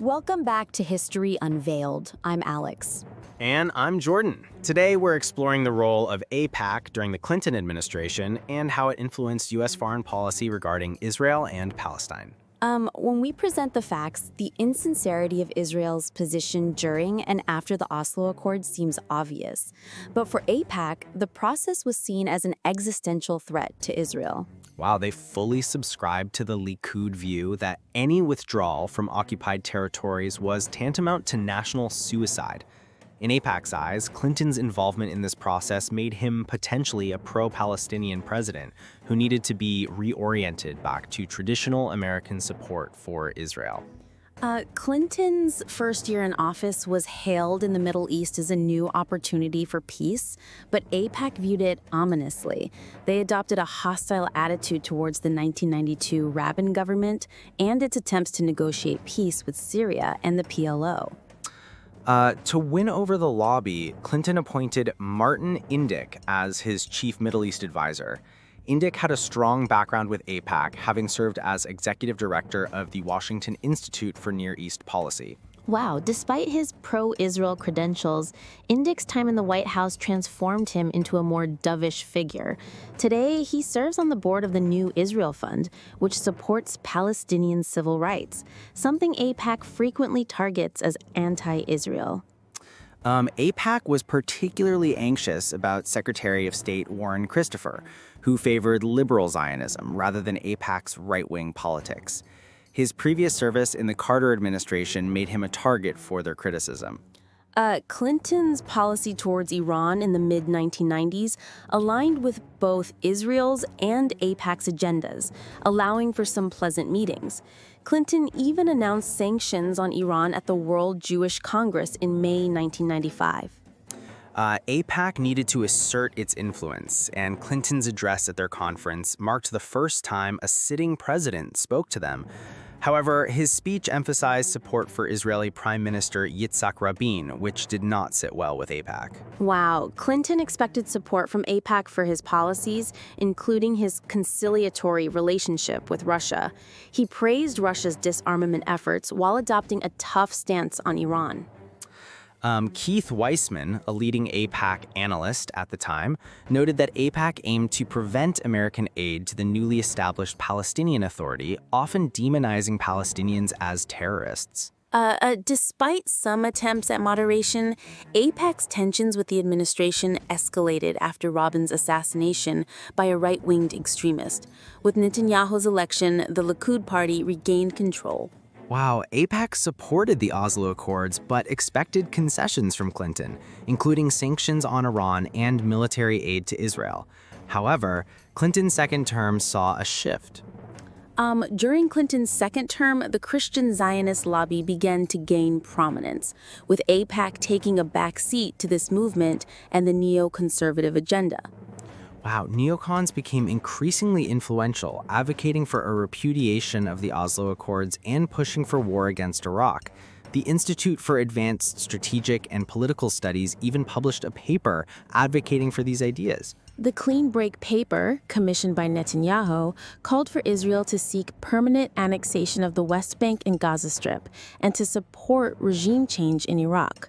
Welcome back to History Unveiled. I'm Alex. And I'm Jordan. Today we're exploring the role of AIPAC during the Clinton administration and how it influenced U.S. foreign policy regarding Israel and Palestine. When we present the facts, the insincerity of Israel's position during and after the Oslo Accords seems obvious. But for AIPAC, the process was seen as an existential threat to Israel. Wow, they fully subscribed to the Likud view that any withdrawal from occupied territories was tantamount to national suicide. In AIPAC's eyes, Clinton's involvement in this process made him potentially a pro-Palestinian president who needed to be reoriented back to traditional American support for Israel. Clinton's first year in office was hailed in the Middle East as a new opportunity for peace, but AIPAC viewed it ominously. They adopted a hostile attitude towards the 1992 Rabin government and its attempts to negotiate peace with Syria and the PLO. To win over the lobby, Clinton appointed Martin Indyk as his chief Middle East advisor. Indyk had a strong background with AIPAC, having served as executive director of the Washington Institute for Near East Policy. Wow, despite his pro-Israel credentials, Indyk's time in the White House transformed him into a more dovish figure. Today, he serves on the board of the New Israel Fund, which supports Palestinian civil rights, something AIPAC frequently targets as anti-Israel. AIPAC was particularly anxious about Secretary of State Warren Christopher, who favored liberal Zionism rather than AIPAC's right-wing politics. His previous service in the Carter administration made him a target for their criticism. Clinton's policy towards Iran in the mid-1990s aligned with both Israel's and AIPAC's agendas, allowing for some pleasant meetings. Clinton even announced sanctions on Iran at the World Jewish Congress in May 1995. AIPAC needed to assert its influence, and Clinton's address at their conference marked the first time a sitting president spoke to them. However, his speech emphasized support for Israeli Prime Minister Yitzhak Rabin, which did not sit well with AIPAC. Wow, Clinton expected support from AIPAC for his policies, including his conciliatory relationship with Russia. He praised Russia's disarmament efforts while adopting a tough stance on Iran. Keith Weissman, a leading AIPAC analyst at the time, noted that AIPAC aimed to prevent American aid to the newly established Palestinian Authority, often demonizing Palestinians as terrorists. Despite some attempts at moderation, AIPAC's tensions with the administration escalated after Rabin's assassination by a right-winged extremist. With Netanyahu's election, the Likud party regained control. Wow, AIPAC supported the Oslo Accords but expected concessions from Clinton, including sanctions on Iran and military aid to Israel. However, Clinton's second term saw a shift. During Clinton's second term, the Christian Zionist lobby began to gain prominence, with AIPAC taking a back seat to this movement and the neoconservative agenda. Wow, neocons became increasingly influential, advocating for a repudiation of the Oslo Accords and pushing for war against Iraq. The Institute for Advanced Strategic and Political Studies even published a paper advocating for these ideas. The Clean Break paper, commissioned by Netanyahu, called for Israel to seek permanent annexation of the West Bank and Gaza Strip and to support regime change in Iraq.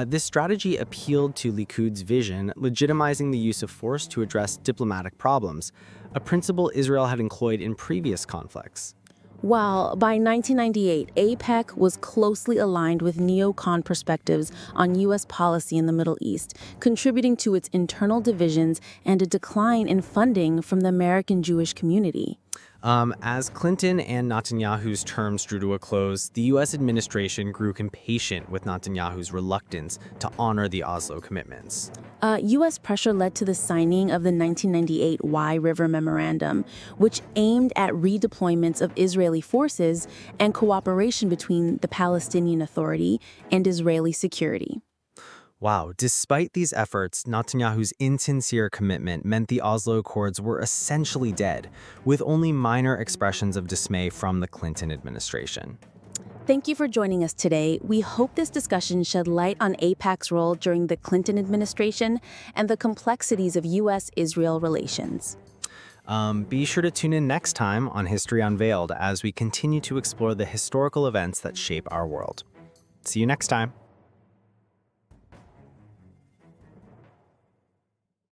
This strategy appealed to Likud's vision, legitimizing the use of force to address diplomatic problems, a principle Israel had employed in previous conflicts. While by 1998, AIPAC was closely aligned with neocon perspectives on U.S. policy in the Middle East, contributing to its internal divisions and a decline in funding from the American Jewish community. As Clinton and Netanyahu's terms drew to a close, the U.S. administration grew impatient with Netanyahu's reluctance to honor the Oslo commitments. U.S. pressure led to the signing of the 1998 Wye River Memorandum, which aimed at redeployments of Israeli forces and cooperation between the Palestinian Authority and Israeli security. Wow, despite these efforts, Netanyahu's insincere commitment meant the Oslo Accords were essentially dead, with only minor expressions of dismay from the Clinton administration. Thank you for joining us today. We hope this discussion shed light on AIPAC's role during the Clinton administration and the complexities of U.S.-Israel relations. Be sure to tune in next time on History Unveiled as we continue to explore the historical events that shape our world. See you next time.